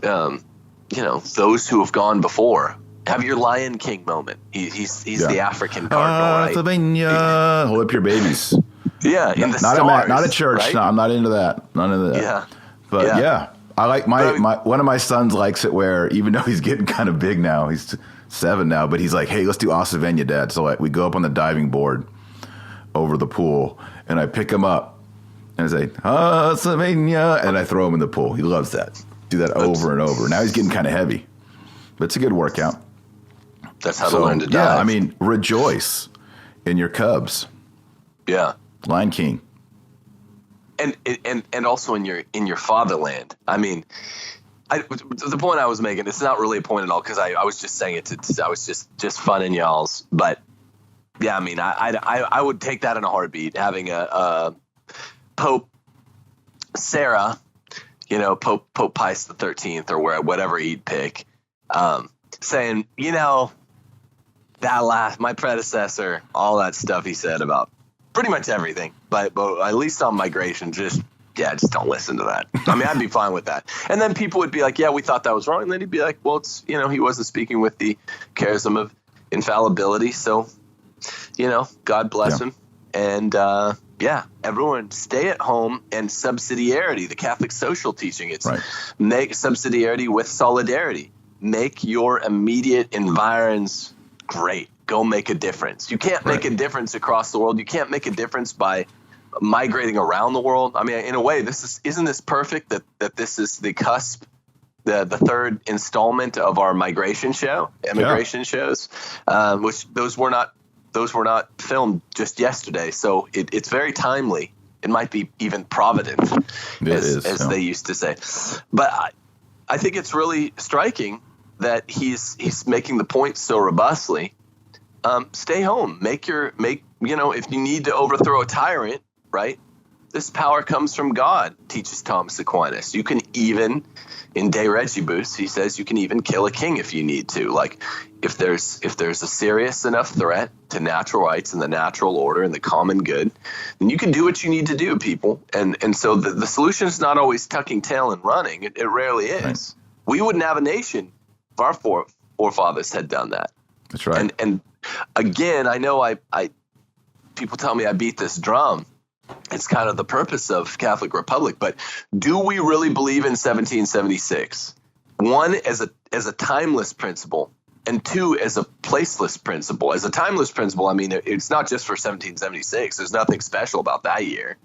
those who have gone before. Have your Lion King moment. He's the African cardinal, right? Hold up your babies. Yeah, in the stars. Not a church. Right? No, I'm not into that. None of that. Yeah. But I like one of my sons likes it where, even though he's getting kind of big now, he's 7 now, but he's like, hey, let's do Osavenia, Dad. So we go up on the diving board over the pool, and I pick him up and I say, Osavenia, and I throw him in the pool. He loves that. Do that over and over. Now he's getting kind of heavy, but it's a good workout. That's how to learn to dive. Yeah, I mean, rejoice in your cubs. Yeah. Lion King. And also in your fatherland. I mean, the point I was making, it's not really a point at all, because I was just saying it I was just funning y'all's. But yeah, I mean, I would take that in a heartbeat, having a Pope Sarah, Pope Pius the 13th or whatever he'd pick, saying, my predecessor, all that stuff he said about pretty much everything, but at least on migration, just don't listen to that. I mean, I'd be fine with that. And then people would be like, yeah, we thought that was wrong. And then he'd be like, well, it's, he wasn't speaking with the charism of infallibility. So God bless him. And everyone stay at home, and subsidiarity, the Catholic social teaching, it's make subsidiarity with solidarity. Make your immediate environs great. Go make a difference. You can't make a difference across the world. You can't make a difference by migrating around the world. I mean, in a way, isn't this perfect that this is the cusp, the third installment of our immigration shows, which those were not filmed just yesterday. So it's very timely. It might be even provident, as they used to say. But I think it's really striking that he's making the point so robustly. Stay home. If you need to overthrow a tyrant, right? This power comes from God, teaches Thomas Aquinas. You can even, in De Regibus, he says you can even kill a king if you need to. Like, if there's a serious enough threat to natural rights and the natural order and the common good, then you can do what you need to do, people. And so the solution is not always tucking tail and running. It rarely is. Right. We wouldn't have a nation if our forefathers had done that. That's right. And again, I know I people tell me I beat this drum. It's kind of the purpose of Catholic Republic, but do we really believe in 1776? One, as a timeless principle, and two, as a placeless principle. As a timeless principle, I mean, it's not just for 1776. There's nothing special about that year.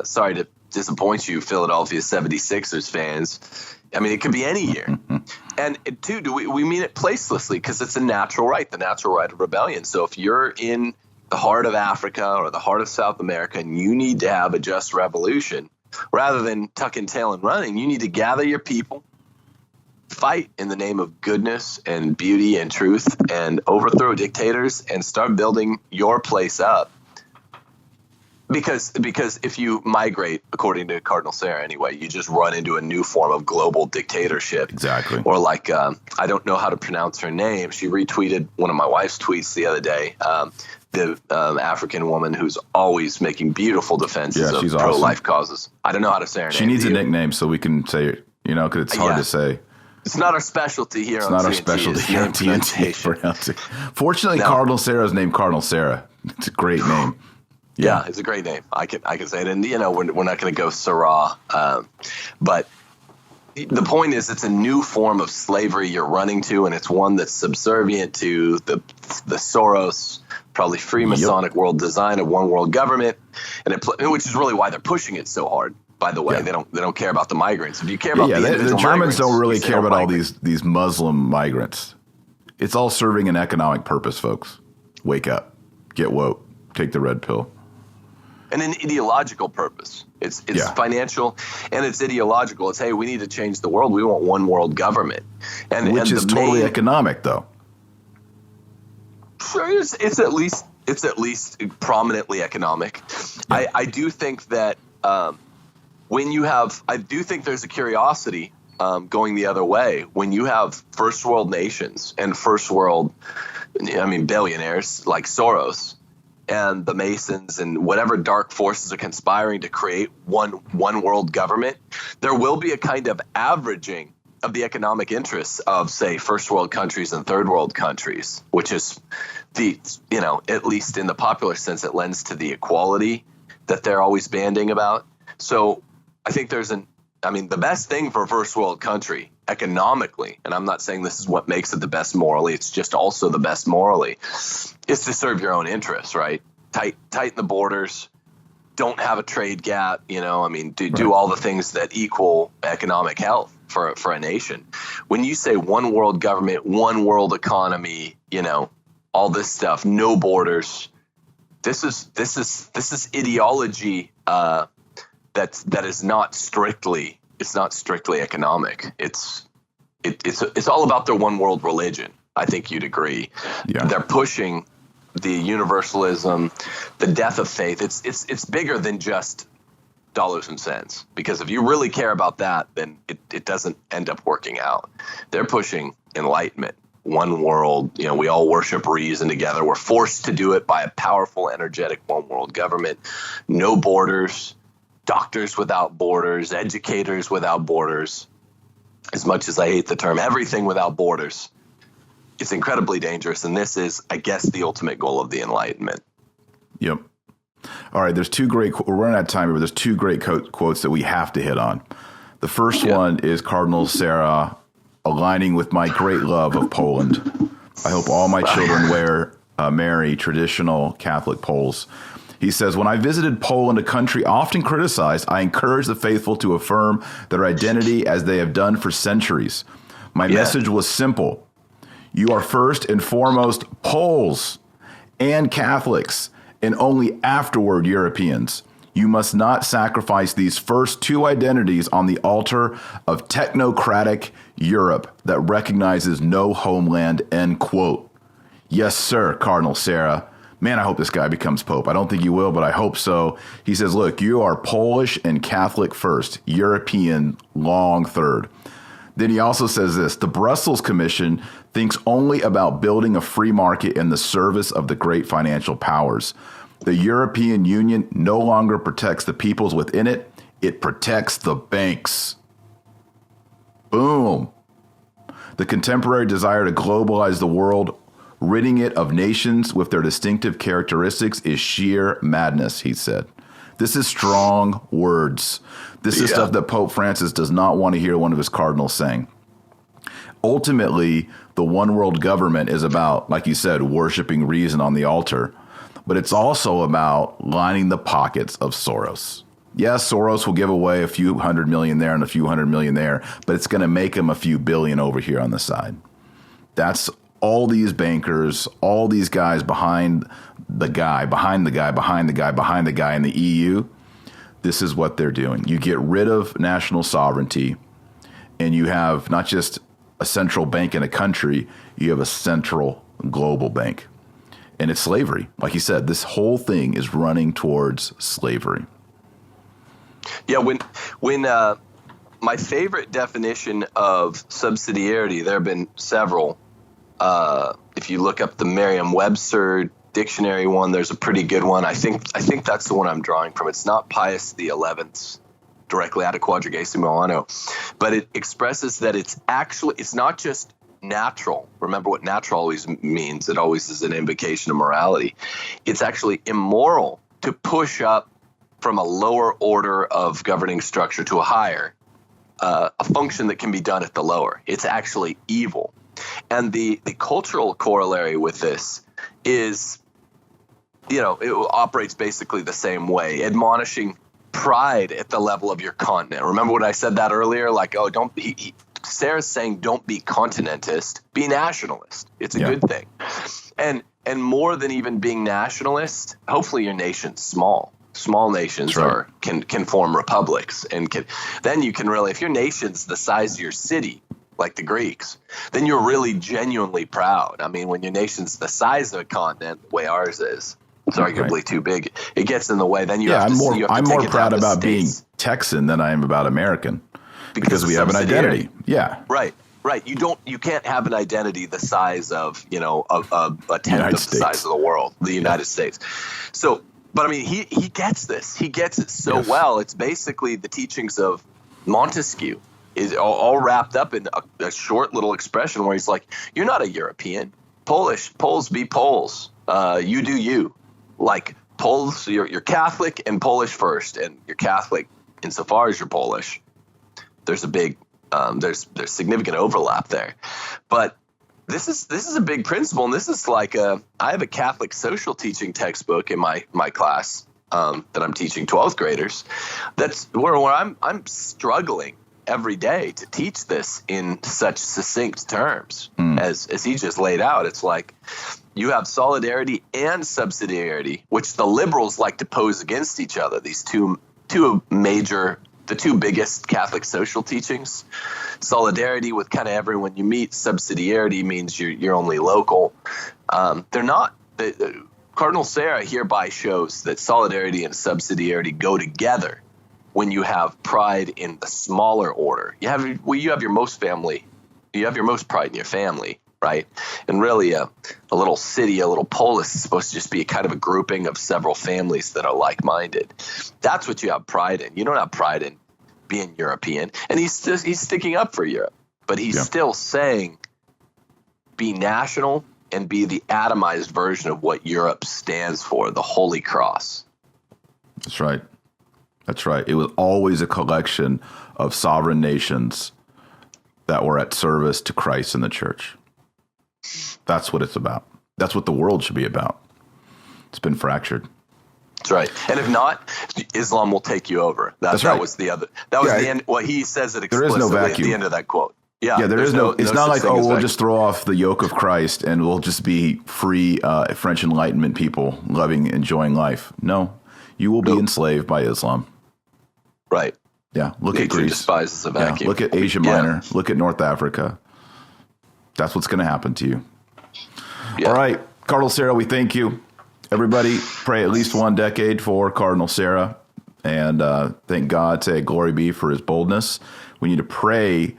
Sorry to disappoint you, Philadelphia 76ers fans. I mean, it could be any year. And two, do we mean it placelessly? Because it's a natural right, the natural right of rebellion. So if you're in the heart of Africa or the heart of South America and you need to have a just revolution, rather than tucking tail and running, you need to gather your people, fight in the name of goodness and beauty and truth, and overthrow dictators and start building your place up. Because if you migrate, according to Cardinal Sarah anyway, you just run into a new form of global dictatorship. Exactly. Or like, I don't know how to pronounce her name. She retweeted one of my wife's tweets the other day. The African woman who's always making beautiful defenses of pro-life causes. I don't know how to say her name. She needs a nickname so we can say it, because it's hard to say. It's not our specialty here on TNT. It's not our specialty here on TNT. Fortunately, Cardinal Sarah is named Cardinal Sarah. It's a great name. Yeah, it's a great name. I can say it. And, we're not going to go Sarah. But the point is, it's a new form of slavery you're running to, and it's one that's subservient to the Soros, probably Freemasonic world design of one world government, which is really why they're pushing it so hard. By the way, they don't care about the migrants. If you care about the Germans don't really care about all these Muslim migrants. It's all serving an economic purpose, folks. Wake up, get woke, take the red pill. And an ideological purpose. It's financial and it's ideological. It's, hey, we need to change the world. We want one world government. Which is totally economic, though. Sure, it's at least prominently economic. Yeah. I do think that I do think there's a curiosity going the other way when you have first world nations and first world, billionaires like Soros and the Masons and whatever dark forces are conspiring to create one world government. There will be a kind of averaging of the economic interests of, say, first world countries and third world countries, which is at least in the popular sense, it lends to the equality that they're always banding about. So I think the best thing for a first world country economically, and I'm not saying this is what makes it the best morally, it's just also the best morally, is to serve your own interests, right? Tighten the borders, don't have a trade gap, do all the things that equal economic health for a nation. When you say one world government, one world economy, all this stuff, no borders, this is ideology that is not strictly economic. It's all about their one world religion. I think you'd agree. Yeah. They're pushing the universalism, the death of faith. It's bigger than just dollars and cents, because if you really care about that, then it doesn't end up working out. They're pushing enlightenment, one world. We all worship reason together. We're forced to do it by a powerful, energetic one world government. No borders, doctors without borders, educators without borders. As much as I hate the term, everything without borders It's incredibly dangerous. And this is, I guess, the ultimate goal of the Enlightenment. Yep. All right. There's two great, we're running out of time here, but there's two great quotes that we have to hit on. The first one is Cardinal Sarah, aligning with my great love of Poland. I hope all my children marry traditional Catholic Poles. He says, when I visited Poland, a country often criticized, I encourage the faithful to affirm their identity as they have done for centuries. My message was simple. You are first and foremost Poles and Catholics, and only afterward Europeans. You must not sacrifice these first two identities on the altar of technocratic Europe that recognizes no homeland, end quote. Yes, sir, Cardinal Sarah. Man, I hope this guy becomes Pope. I don't think he will, but I hope so. He says, look, you are Polish and Catholic first, European long third. Then he also says this, the Brussels Commission thinks only about building a free market in the service of the great financial powers. The European Union no longer protects the peoples within it. It protects the banks. Boom. The contemporary desire to globalize the world, ridding it of nations with their distinctive characteristics, is sheer madness, he said. This is strong words. This is stuff that Pope Francis does not want to hear one of his cardinals saying. Ultimately, the one world government is about, like you said, worshiping reason on the altar. But it's also about lining the pockets of Soros. Yes, Soros will give away a few $100 million there and a few $100 million there, but it's going to make him a few billion over here on the side. That's all these bankers, all these guys behind the guy, behind the guy, behind the guy, behind the guy in the EU. This is what they're doing. You get rid of national sovereignty, and you have not just a central bank in a country, you have a central global bank. And it's slavery. Like you said, this whole thing is running towards slavery. Yeah, when my favorite definition of subsidiarity, there have been several. If you look up the Merriam-Webster dictionary one, there's a pretty good one. I think that's the one I'm drawing from. It's not Pius XI's directly out of Quadragesimo Anno, but it expresses that it's not just natural. Remember what natural always means. It always is an invocation of morality. It's actually immoral to push up from a lower order of governing structure to a higher, a function that can be done at the lower. It's actually evil. And the cultural corollary with this is, it operates basically the same way, admonishing pride at the level of your continent. Remember what I said that earlier? Like, Sarah's saying, don't be continentist, be nationalist. It's a good thing. And more than even being nationalist, hopefully your nation's small. Small nations can form republics, and then you can really, if your nation's the size of your city, like the Greeks, then you're really genuinely proud. I mean, when your nation's the size of a continent, the way ours is, it's arguably too big. It gets in the way. Then I'm more proud about being Texan than I am about American. Because we have an identity. Yeah. Right. You can't have an identity the size of, a tenth of the size of the world, the United States. So, but I mean, he gets this. He gets it so well. It's basically the teachings of Montesquieu is all wrapped up in a short little expression where he's like, you're not a European. Poles be Poles. You do you. Like Poles, you're Catholic and Polish first, and you're Catholic insofar as you're Polish. There's a big, there's significant overlap there, but this is a big principle, and this is like I have a Catholic social teaching textbook in my class that I'm teaching 12th graders. That's where I'm struggling every day to teach this in such succinct terms as he just laid out. It's like you have solidarity and subsidiarity, which the liberals like to pose against each other. These two major. The two biggest Catholic social teachings, solidarity with kind of everyone you meet. Subsidiarity means you're only local. They're not. Cardinal Sarah hereby shows that solidarity and subsidiarity go together when you have pride in the smaller order. You have your most family. You have your most pride in your family, right? And really, a little city, a little polis is supposed to just be kind of a grouping of several families that are like-minded. That's what you have pride in. You don't have pride in being European. And he's sticking up for Europe, but he's still saying, be national and be the atomized version of what Europe stands for, the Holy Cross. That's right. That's right. It was always a collection of sovereign nations that were at service to Christ and the church. That's what it's about. That's what the world should be about. It's been fractured. That's right. And if not, Islam will take you over. That's right. That was the other. That was the end. Well, he says it there explicitly is no vacuum at the end of that quote. Yeah, there is no. It's not like, we'll just throw off the yoke of Christ and we'll just be free French Enlightenment people enjoying life. No, you will be enslaved by Islam. Right. Yeah. Look Nature at Greece. despises a vacuum. Look at Asia Minor. Look at North Africa. That's what's going to happen to you. Yeah. All right, Cardinal Sarah, we thank you. Everybody, pray at least 1 decade for Cardinal Sarah, and thank God, say glory be for his boldness. We need to pray.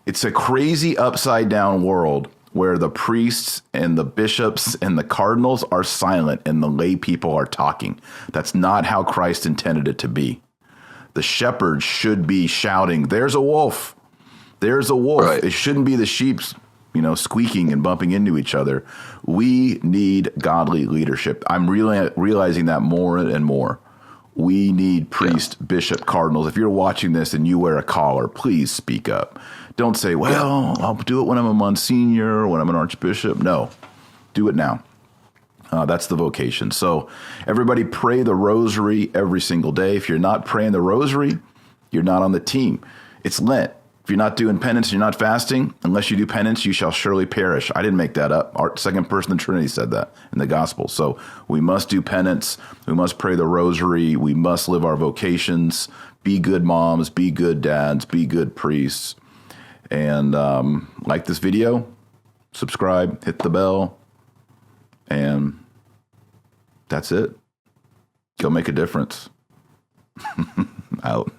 It's a crazy upside down world where the priests and the bishops and the cardinals are silent and the lay people are talking. That's not how Christ intended it to be. The shepherds should be shouting, "There's a wolf. There's a wolf." Right. It shouldn't be the sheep, squeaking and bumping into each other. We need godly leadership. I'm realizing that more and more. We need priests, bishop, cardinals. If you're watching this and you wear a collar, please speak up. Don't say, well, I'll do it when I'm a Monsignor or when I'm an Archbishop. No, do it now. That's the vocation. So everybody pray the rosary every single day. If you're not praying the rosary, you're not on the team. It's Lent. If you're not doing penance, you're not fasting. Unless you do penance, you shall surely perish. I didn't make that up. Our second person of the Trinity said that in the gospel. So we must do penance. We must pray the rosary. We must live our vocations. Be good moms. Be good dads. Be good priests. And like this video, subscribe, hit the bell, and that's it. Go make a difference. Out.